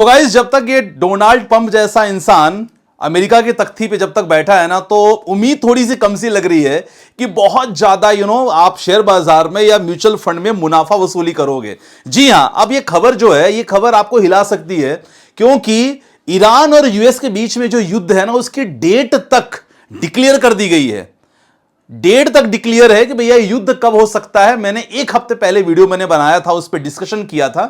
तो गाइस, जब तक ये डोनाल्ड पंप जैसा इंसान अमेरिका की तख्ती पे जब तक बैठा है ना, तो उम्मीद थोड़ी सी कम सी लग रही है कि बहुत ज्यादा आप शेयर बाजार में या म्यूचुअल फंड में मुनाफा वसूली करोगे। जी हां, अब ये खबर जो है, ये खबर आपको हिला सकती है, क्योंकि ईरान और यूएस के बीच में जो युद्ध है ना, उसकी डेट तक डिक्लेयर कर दी गई है। डेट तक डिक्लेयर है कि भैया युद्ध कब हो सकता है। मैंने एक हफ्ते पहले वीडियो मैंने बनाया था, उस पर डिस्कशन किया था,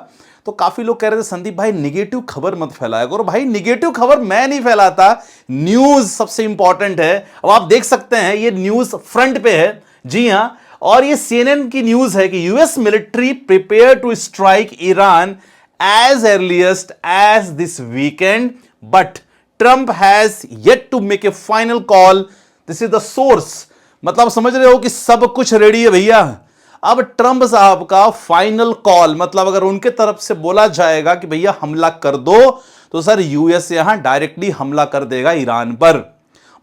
तो काफी लोग कह रहे थे संदीप भाई निगेटिव खबर मत फैलाया करो। भाई निगेटिव खबर मैं नहीं फैलाता, न्यूज सबसे इंपॉर्टेंट है। अब आप देख सकते हैं ये न्यूज फ्रंट पे है, जी हां, और ये सीएनएन की न्यूज है कि US military prepare to strike Iran as earliest as this weekend, but Trump has yet to make a final call. This is the source. मतलब समझ रहे हो कि सब कुछ रेडी है भैया। अब ट्रंप साहब का फाइनल कॉल, मतलब अगर उनके तरफ से बोला जाएगा कि भैया हमला कर दो, तो सर यूएस यहां डायरेक्टली हमला कर देगा ईरान पर।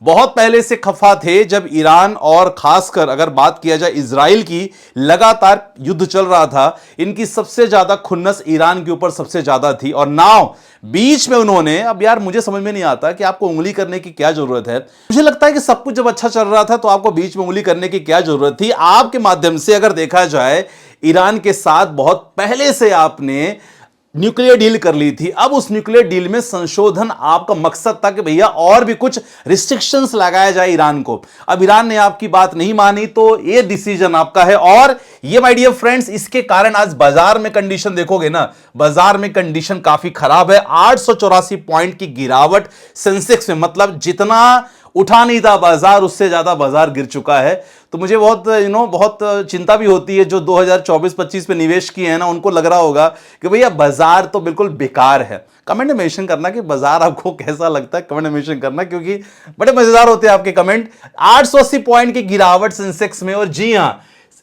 बहुत पहले से खफा थे, जब ईरान और खासकर अगर बात किया जाए इजराइल की, लगातार युद्ध चल रहा था, इनकी सबसे ज्यादा खुन्नस ईरान के ऊपर सबसे ज्यादा थी। और नाउ बीच में उन्होंने, अब यार मुझे समझ में नहीं आता कि आपको उंगली करने की क्या जरूरत है। मुझे लगता है कि सब कुछ जब अच्छा चल रहा था तो आपको बीच में उंगली करने की क्या जरूरत थी। आपके माध्यम से अगर देखा जाए, ईरान के साथ बहुत पहले से आपने न्यूक्लियर डील कर ली थी। अब उस न्यूक्लियर डील में संशोधन आपका मकसद था कि भैया और भी कुछ रिस्ट्रिक्शंस लगाया जाए ईरान को। अब ईरान ने आपकी बात नहीं मानी, तो ये डिसीजन आपका है। और ये माय डियर फ्रेंड्स, इसके कारण आज बाजार में कंडीशन देखोगे ना, बाजार में कंडीशन काफी खराब है। 884 पॉइंट की गिरावट सेंसेक्स में, मतलब जितना उठा नहीं था बाजार, उससे ज्यादा बाजार गिर चुका है। तो मुझे बहुत बहुत चिंता भी होती है, जो 2024-25 पे निवेश किए हैं ना, उनको लग रहा होगा कि भैया बाजार तो बिल्कुल बेकार है। कमेंट में मेंशन करना कि बाजार आपको कैसा लगता है, कमेंट में मेंशन करना, क्योंकि बड़े मजेदार होते हैं आपके कमेंट। 880 पॉइंट की गिरावट सेंसेक्स में। और जी हां,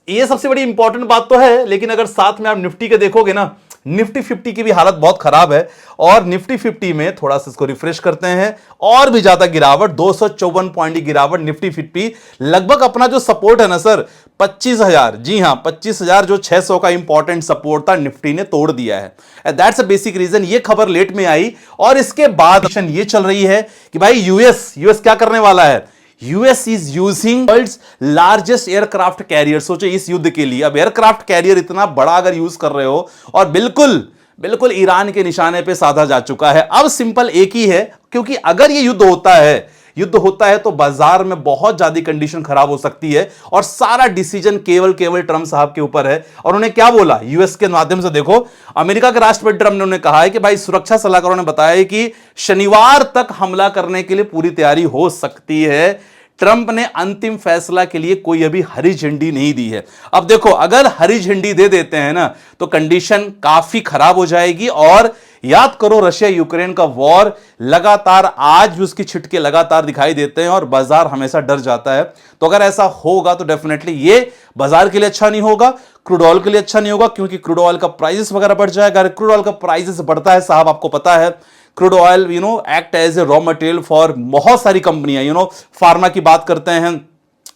ये सबसे बड़ी इंपॉर्टेंट बात तो है, लेकिन अगर साथ में आप निफ्टी के देखोगे ना, निफ्टी 50 की भी हालत बहुत खराब है। और निफ्टी 50 में थोड़ा सा इसको रिफ्रेश करते हैं, और भी ज्यादा गिरावट, 254 पॉइंट की गिरावट। निफ्टी 50 लगभग अपना जो सपोर्ट है ना सर, 25,000, जी हां 25,000, जो 600 का इंपॉर्टेंट सपोर्ट था, निफ्टी ने तोड़ दिया है। That's a basic reason. ये खबर लेट में आई, और इसके बाद ये चल रही है कि भाई यूएस क्या करने वाला है। US is using world's largest aircraft carrier. सोचो इस युद्ध के लिए, अब एयरक्राफ्ट कैरियर इतना बड़ा अगर यूज कर रहे हो, और बिल्कुल ईरान के निशाने पे साधा जा चुका है। अब सिंपल एक ही है, क्योंकि अगर ये युद्ध होता है तो बाजार में बहुत ज्यादा कंडीशन खराब हो सकती है, और सारा डिसीजन केवल ट्रंप साहब के ऊपर है। और उन्होंने क्या बोला यूएस के माध्यम से, देखो अमेरिका के राष्ट्रपति ट्रंप ने उन्हें कहा है कि भाई, सुरक्षा सलाहकारों ने बताया कि शनिवार तक हमला करने के लिए पूरी तैयारी हो सकती है। ट्रंप ने अंतिम फैसला के लिए कोई अभी हरी झंडी नहीं दी है। अब देखो, अगर हरी झंडी दे देते हैं ना, तो कंडीशन काफी खराब हो जाएगी। और याद करो, रशिया यूक्रेन का वॉर लगातार, आज भी उसकी छिटके लगातार दिखाई देते हैं, और बाजार हमेशा डर जाता है। तो अगर ऐसा होगा तो डेफिनेटली ये बाजार के लिए अच्छा नहीं होगा, क्रूड ऑयल के लिए अच्छा नहीं होगा, क्योंकि क्रूड ऑयल का प्राइसेस वगैरह बढ़ जाएगा। अगर क्रूड ऑयल का प्राइसेस बढ़ता है साहब, आपको पता है crude oil act as a raw material for बहुत सारी कंपनियां, फार्मा की बात करते हैं,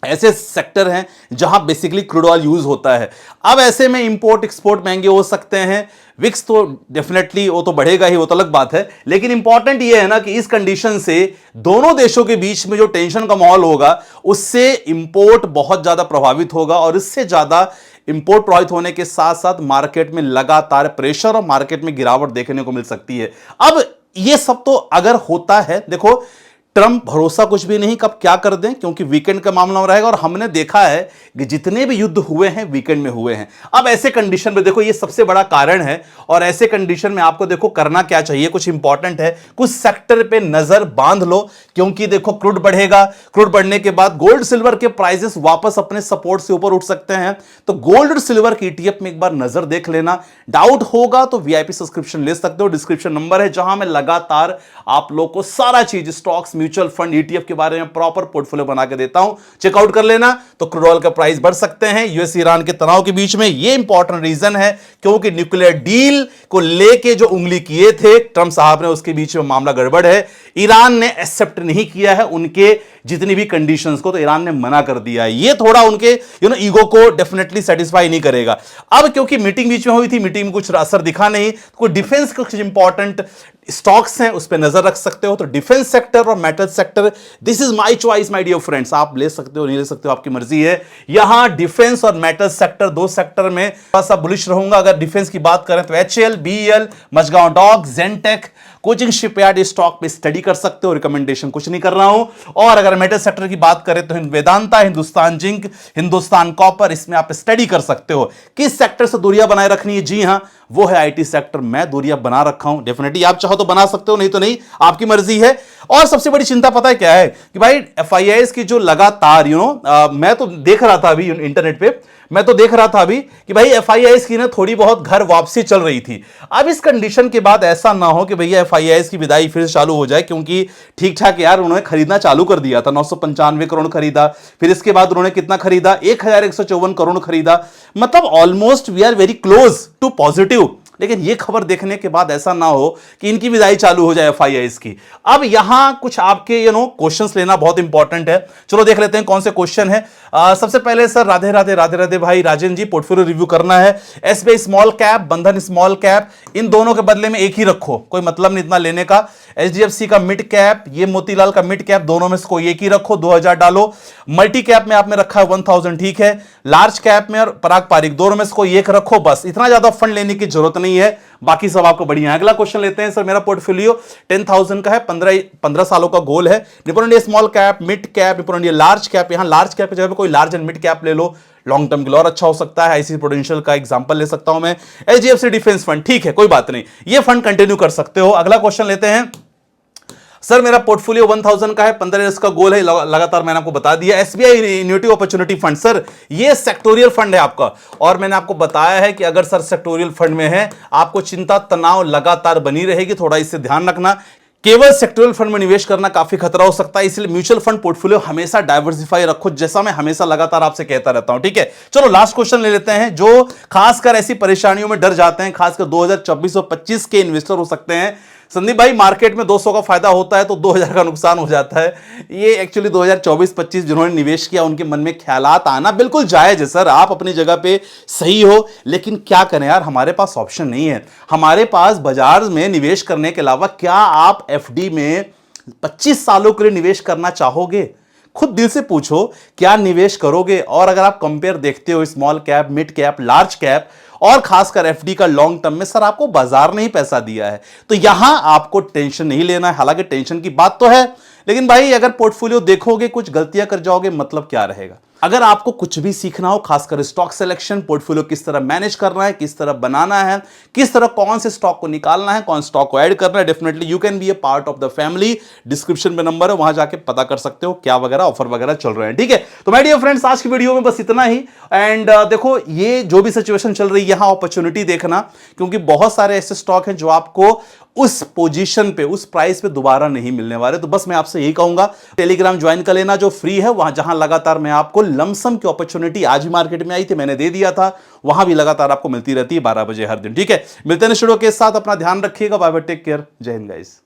ऐसे सेक्टर हैं जहां बेसिकली क्रूड ऑयल यूज होता है। अब ऐसे में इंपोर्ट एक्सपोर्ट महंगे हो सकते हैं। विक्स तो डेफिनेटली वो तो बढ़ेगा ही, वो तो अलग बात है। लेकिन इंपॉर्टेंट ये है ना कि इस कंडीशन से दोनों देशों के बीच में जो टेंशन का माहौल होगा, उससे इंपोर्ट बहुत ज्यादा प्रभावित होगा, और इससे ज्यादा इंपोर्ट प्रभावित होने के साथ साथ मार्केट में लगातार प्रेशर और मार्केट में गिरावट देखने को मिल सकती है। अब ये सब तो अगर होता है, देखो ट्रंप भरोसा कुछ भी नहीं कब क्या कर दें, क्योंकि वीकेंड का मामला रहेगा। और हमने देखा है कि जितने भी युद्ध हुए हैं वीकेंड में हुए हैं। अब ऐसे कंडीशन में देखो, ये सबसे बड़ा कारण है। और ऐसे कंडीशन में आपको देखो करना क्या चाहिए, कुछ इंपॉर्टेंट है, कुछ सेक्टर पे नजर बांध लो, क्योंकि देखो क्रूड बढ़ेगा, क्रूड बढ़ने के बाद गोल्ड सिल्वर के प्राइसेस वापस अपने सपोर्ट से ऊपर उठ सकते हैं। तो गोल्ड और सिल्वर की ईटीएफ में एक बार नजर देख लेना। डाउट होगा तो वीआईपी सब्सक्रिप्शन ले सकते हो, डिस्क्रिप्शन नंबर है, जहां मैं लगातार आप लोग को सारा चीज, स्टॉक्स, म्यूचुअल फंड, ईटीएफ के बारे में प्रॉपर पोर्टफोलियो बना के देता हूं, चेकआउट कर लेना। तो क्रूड ऑयल का प्राइस बढ़ सकते हैं यूएस ईरान के तनाव के बीच में। यह इंपॉर्टेंट रीजन है, क्योंकि न्यूक्लियर डील को लेके जो उंगली किए थे ट्रंप साहब ने, उसके बीच में मामला गड़बड़ है। ईरान ने एक्सेप्ट नहीं किया है उनके जितनी भी कंडीशंस को, तो ईरान ने मना कर दिया है। ये थोड़ा उनके ईगो को डेफिनेटली सेटिस्फाई नहीं करेगा। अब क्योंकि मीटिंग बीच में हुई थी, मीटिंग में कुछ असर दिखा नहीं, कोई डिफेंस का कुछ इंपॉर्टेंट स्टॉक्स हैं उस पर नजर रख सकते हो। तो डिफेंस सेक्टर और metal sector, this is my choice my dear friends. आप ले सकते हो नहीं ले सकते हो, आपकी मर्जी है। यहां डिफेंस और मेटल सेक्टर, दो सेक्टर में थोड़ा सा बुलिश रहूंगा। अगर डिफेंस की बात करें तो HAL, BEL, मझगांव डॉक, जेनटेक, कोचिंग शिपयार्ड स्टॉक पे स्टडी कर सकते हो। रिकमेंडेशन कुछ नहीं कर रहा हूं। और अगर मेटल सेक्टर की बात करें तो वेदांता, हिंदुस्तान जिंक, हिंदुस्तान कॉपर, इसमें आप स्टडी कर सकते हो। किस सेक्टर से दूरियां बनाए रखनी है? जी हां, वो है IT सेक्टर। मैं दूरियां बना रखा हूं। डेफिनेटली आप चाहो तो बना सकते हो, नहीं तो नहीं, आपकी मर्जी है। और सबसे बड़ी चिंता पता है क्या है कि भाई FIIs की जो लगातार मैं तो देख रहा था अभी इंटरनेट पे, मैं तो देख रहा था अभी कि भाई FIIs की ना थोड़ी बहुत घर वापसी चल रही थी। अब इस कंडीशन के बाद ऐसा ना हो कि भैया FIIs की विदाई फिर से चालू हो जाए, क्योंकि ठीक ठाक यार उन्होंने खरीदना चालू कर दिया था। 995 करोड़ खरीदा, फिर इसके बाद उन्होंने कितना खरीदा? 1154 करोड़ खरीदा। मतलब almost we are very close to positive. लेकिन यह खबर देखने के बाद ऐसा ना हो कि इनकी विदाई चालू हो जाए FIIs की। अब यहां कुछ आपके क्वेश्चंस लेना बहुत इंपॉर्टेंट है। चलो देख लेते हैं कौन से क्वेश्चन है। सबसे पहले सर, राधे राधे राधे राधे भाई राजेंद्र जी, पोर्टफोलियो रिव्यू करना है। SBI स्मॉल कैप, बंधन स्मॉल कैप, इन दोनों के बदले में एक ही रखो, कोई मतलब नहीं इतना लेने का। HDFC का मिड कैप, ये मोतीलाल का मिड कैप, दोनों में से कोई एक ही रखो, 2000 डालो। मल्टी कैप में आपने रखा है 1000, ठीक है। लार्ज कैप में और पराग पारिक, दोनों में से कोई एक रखो, बस इतना ज्यादा फंड लेने की जरूरत नहीं है, बाकी सब आपको बढ़िया है। अगला क्वेश्चन लेते हैं। सर मेरा पोर्टफोलियो 10,000 का है, 15 सालों का गोल है। निपुण India small cap, mid cap, निपुण इंडिया लार्ज कैप, यहां लार्ज कैप की जगह पे कोई लार्ज एंड मिड कैप ले लो, लॉन्ग टर्म के लिए और अच्छा हो सकता है। ICICI प्रूडेंशियल का एग्जांपल ले सकता हूं मैं। HDFC डिफेंस फंड, ठीक है, कोई बात नहीं, ये फंड कंटिन्यू कर सकते हो। अगला क्वेश्चन लेते हैं। सर मेरा पोर्टफोलियो 1000 का है, 15 इयर्स का गोल है, लगातार मैंने आपको बता दिया। SBI inventive opportunity fund, sir ये सेक्टोरियल फंड है आपका, और मैंने आपको बताया है कि अगर सर सेक्टोरियल फंड में है, आपको चिंता तनाव लगातार बनी रहेगी, थोड़ा इससे ध्यान रखना। केवल सेक्टोरियल फंड में निवेश करना काफी खतरा हो सकता है, इसलिए म्यूचुअल फंड पोर्टफोलियो हमेशा डाइवर्सिफाई रखो, जैसा मैं हमेशा लगातार आपसे कहता रहता हूं, ठीक है। चलो लास्ट क्वेश्चन ले लेते हैं। जो खासकर ऐसी परेशानियों में डर जाते हैं, खासकर 2024 और 25 के इन्वेस्टर हो सकते हैं, संदीप भाई मार्केट में 200 का फायदा होता है तो 2000 का नुकसान हो जाता है। ये एक्चुअली 2024-25 जिन्होंने निवेश किया उनके मन में ख्यालात आना बिल्कुल जायज है सर, आप अपनी जगह पे सही हो। लेकिन क्या करें यार, हमारे पास ऑप्शन नहीं है। हमारे पास बाजार में निवेश करने के अलावा, क्या आप FD में 25 सालों के लिए निवेश करना चाहोगे? खुद दिल से पूछो, क्या निवेश करोगे? और अगर आप कंपेयर देखते हो small cap, mid cap, large cap और खासकर FD का लॉन्ग टर्म में, सर आपको बाजार ने ही पैसा दिया है, तो यहां आपको टेंशन नहीं लेना है। हालांकि टेंशन की बात तो है, लेकिन भाई अगर पोर्टफोलियो देखोगे कुछ गलतियां कर जाओगे, मतलब क्या रहेगा। अगर आपको कुछ भी सीखना हो, खासकर स्टॉक सिलेक्शन, पोर्टफोलियो किस तरह मैनेज करना है, किस तरह बनाना है, किस तरह कौन से स्टॉक को निकालना है, कौन स्टॉक को ऐड करना है, definitely you can be A part of the family. Description में नंबर है, वहां जाके पता कर सकते हो क्या वगैरह ऑफर वगैरह चल रहे हैं, ठीक है। तो माय डियर फ्रेंड्स, आज की वीडियो में बस इतना ही। एंड देखो, ये जो भी सिचुएशन चल रही है, यहां अपॉर्चुनिटी देखना, क्योंकि बहुत सारे ऐसे स्टॉक हैं जो आपको उस पोजीशन पे, उस प्राइस पे दोबारा नहीं मिलने वाले। तो बस मैं आपसे यही कहूंगा, टेलीग्राम ज्वाइन कर लेना जो फ्री है, वहां जहां लगातार मैं आपको लमसम की अपॉर्चुनिटी, आज भी मार्केट में आई थी मैंने दे दिया था, वहां भी लगातार आपको मिलती रहती है 12 बजे हर दिन, ठीक है। मिलते हैं शुरू के साथ, अपना ध्यान रखिएगा, बाय बाय, टेक केयर, जय हिंद गाइस।